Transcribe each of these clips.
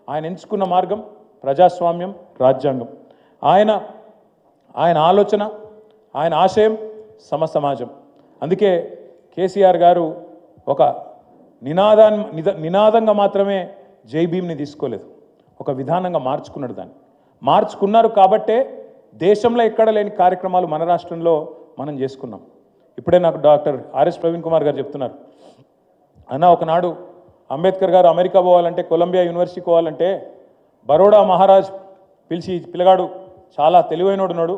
ఆయన ఎంచుకున్న మార్గం ప్రజాస్వామ్యం, రాజ్యాంగం. ఆయన ఆలోచన, ఆయన ఆశయం సమసమాజం. అందుకే కేసీఆర్ గారు ఒక నినాదంగా మాత్రమే జై భీమ్ని తీసుకోలేదు, ఒక విధానంగా మార్చుకున్నాడు. దాన్ని మార్చుకున్నారు కాబట్టే దేశంలో ఎక్కడ లేని కార్యక్రమాలు మన రాష్ట్రంలో మనం చేసుకున్నాం. ఇప్పుడే నాకు డాక్టర్ ఆర్ఎస్ ప్రవీణ్ కుమార్ గారు చెప్తున్నారు, అన్న ఒకనాడు అంబేద్కర్ గారు అమెరికా పోవాలంటే, కొలంబియా యూనివర్సిటీకి పోవాలంటే బరోడా మహారాజ్ పిలిచి, పిల్లగాడు చాలా తెలివైనడున్నాడు,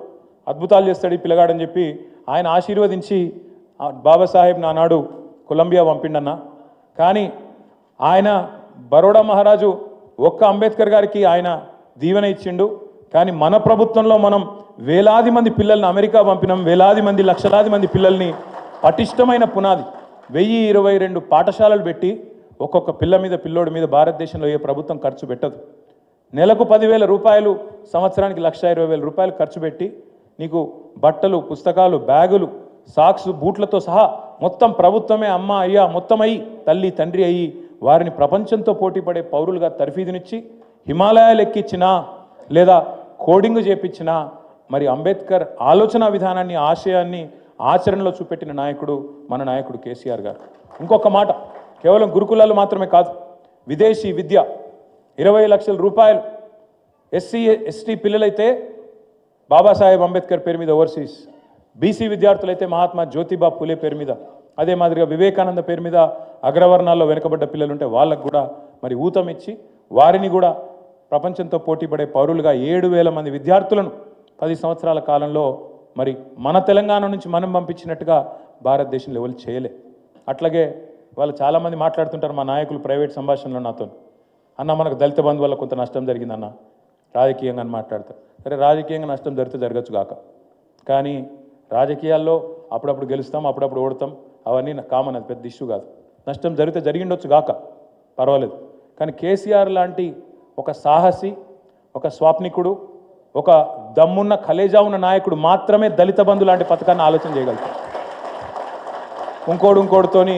అద్భుతాలు చేస్తాడు ఈ పిల్లగాడని చెప్పి ఆయన ఆశీర్వదించి బాబాసాహెబ్ నానాడు కొలంబియా పంపిండన్న. కానీ ఆయన బరోడా మహారాజు ఒక్క అంబేద్కర్ గారికి ఆయన దీవెన ఇచ్చిండు. కానీ మన ప్రభుత్వంలో మనం వేలాది మంది పిల్లల్ని అమెరికా పంపినాం, వేలాది మంది, లక్షలాది మంది పిల్లల్ని పటిష్టమైన పునాది 1022 పాఠశాలలు పెట్టి ఒక్కొక్క పిల్లోడి మీద భారతదేశంలో ఏ ప్రభుత్వం ఖర్చు పెట్టదు. నెలకు 10,000 రూపాయలు, సంవత్సరానికి 1,20,000 రూపాయలు ఖర్చు పెట్టి నీకు బట్టలు, పుస్తకాలు, బ్యాగులు, సాక్స్, బూట్లతో సహా మొత్తం ప్రభుత్వమే అమ్మ అయ్యా మొత్తం అయ్యి, తల్లి తండ్రి అయ్యి వారిని ప్రపంచంతో పోటీపడే పౌరులుగా తర్ఫీదునిచ్చి హిమాలయాలు ఎక్కించినా లేదా కోడింగ్ చేపించినా మరి అంబేద్కర్ ఆలోచన విధానాన్ని, ఆశయాన్ని ఆచరణలో చూపెట్టిన నాయకుడు మన నాయకుడు కేసీఆర్ గారు. ఇంకొక మాట, కేవలం గురుకులాలు మాత్రమే కాదు, విదేశీ విద్య 20 లక్షల రూపాయలు ఎస్సీ ఎస్టీ పిల్లలైతే బాబాసాహెబ్ అంబేద్కర్ పేరు మీద ఓవర్సీస్, బీసీ విద్యార్థులైతే మహాత్మా జ్యోతిబా పూలే పేరు మీద, అదే మాదిరిగా వివేకానంద పేరు మీద అగ్రవర్ణాల్లో వెనుకబడ్డ పిల్లలుంటే వాళ్ళకు కూడా మరి ఊతం ఇచ్చి వారిని కూడా ప్రపంచంతో పోటీపడే పౌరులుగా 7,000 మంది విద్యార్థులను 10 సంవత్సరాల కాలంలో మరి మన తెలంగాణ నుంచి మనం పంపించినట్టుగా భారతదేశంలో ఎవరు చేయలే. అట్లాగే వాళ్ళు చాలామంది మాట్లాడుతుంటారు మా నాయకులు ప్రైవేట్ సంభాషణలో నాతో, అన్న మనకు దళిత బంధు వల్ల కొంత నష్టం జరిగిందన్న రాజకీయంగా అని మాట్లాడతారు. సరే, రాజకీయంగా నష్టం జరిగితే జరగచ్చు కాక, కానీ రాజకీయాల్లో అప్పుడప్పుడు గెలుస్తాం, అప్పుడప్పుడు ఓడతాం, అవన్నీ కామన్, అది పెద్ద ఇష్యూ కాదు. నష్టం జరిగితే జరిగిండొచ్చు కాక పర్వాలేదు. కానీ కేసీఆర్ లాంటి ఒక సాహసి, ఒక స్వాప్నికుడు, ఒక దమ్మున్న కలేజా ఉన్న నాయకుడు మాత్రమే దళిత బంధు లాంటి పథకాన్ని ఆలోచన చేయగలుగుతారు. ఇంకోటితోని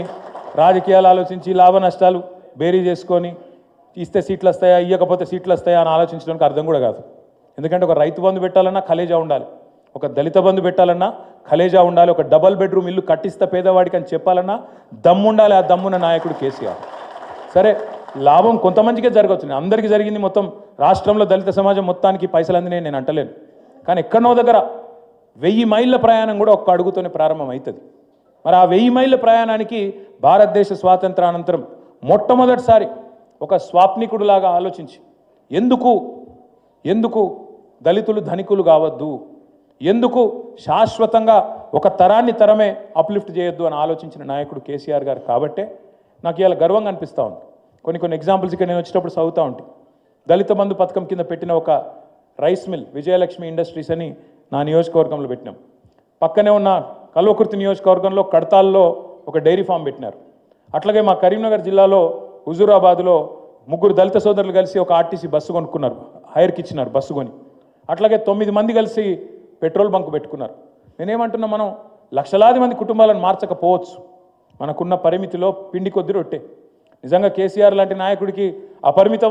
రాజకీయాలు ఆలోచించి లాభ నష్టాలు బేరీ చేసుకొని ఇస్తే సీట్లు వస్తాయా, ఇవ్వకపోతే సీట్లు వస్తాయా అని ఆలోచించడానికి అర్థం కూడా కాదు. ఎందుకంటే ఒక రైతు బంధు పెట్టాలన్నా కలేజా ఉండాలి, ఒక దళిత బంధు పెట్టాలన్నా కలేజా ఉండాలి, ఒక డబల్ బెడ్రూమ్ ఇల్లు కట్టిస్తా పేదవాడికి అని చెప్పాలన్నా దమ్ముండాలి. ఆ దమ్మున్న నాయకుడు కేసీఆర్. సరే, లాభం కొంతమందికే జరగవచ్చు, అందరికీ జరిగింది, మొత్తం రాష్ట్రంలో దళిత సమాజం మొత్తానికి పైసలు అందినాయి నేను అంటలేను. కానీ ఎక్కడనో దగ్గర 1000 మైళ్ళ ప్రయాణం కూడా ఒక్క అడుగుతోనే ప్రారంభం అవుతుంది. మరి ఆ 1000 మైళ్ళ ప్రయాణానికి భారతదేశ స్వాతంత్రానంతరం మొట్టమొదటిసారి ఒక స్వాప్నికుడులాగా ఆలోచించి ఎందుకు దళితులు ధనికులు కావద్దు, ఎందుకు శాశ్వతంగా ఒక తరమే అప్లిఫ్ట్ చేయొద్దు అని ఆలోచించిన నాయకుడు కేసీఆర్ గారు. కాబట్టే నాకు ఇవాళ గర్వంగా అనిపిస్తూ ఉంది. కొన్ని ఎగ్జాంపుల్స్ ఇక్కడ నేను వచ్చేటప్పుడు చదువుతూ ఉంటాయి. దళిత బంధు పథకం కింద పెట్టిన ఒక రైస్ మిల్ విజయలక్ష్మి ఇండస్ట్రీస్ అని నా నియోజకవర్గంలో పెట్టినాం. పక్కనే ఉన్న కల్వకుర్తి నియోజకవర్గంలో కడతాల్లో ఒక డైరీ ఫామ్ పెట్టినారు. అట్లాగే మా కరీంనగర్ జిల్లాలో హుజూరాబాద్లో 3 దళిత సోదరులు కలిసి ఒక ఆర్టీసీ బస్సు కొనుక్కున్నారు, హైర్కి ఇచ్చినారు బస్సు కొని. అట్లాగే 9 మంది కలిసి పెట్రోల్ బంక్ పెట్టుకున్నారు. నేనేమంటున్నా, మనం లక్షలాది మంది కుటుంబాలను మార్చకపోవచ్చు, మనకున్న పరిమితిలో పిండి కొద్ది రొట్టె. నిజంగా కేసీఆర్ లాంటి నాయకుడికి అపరిమిత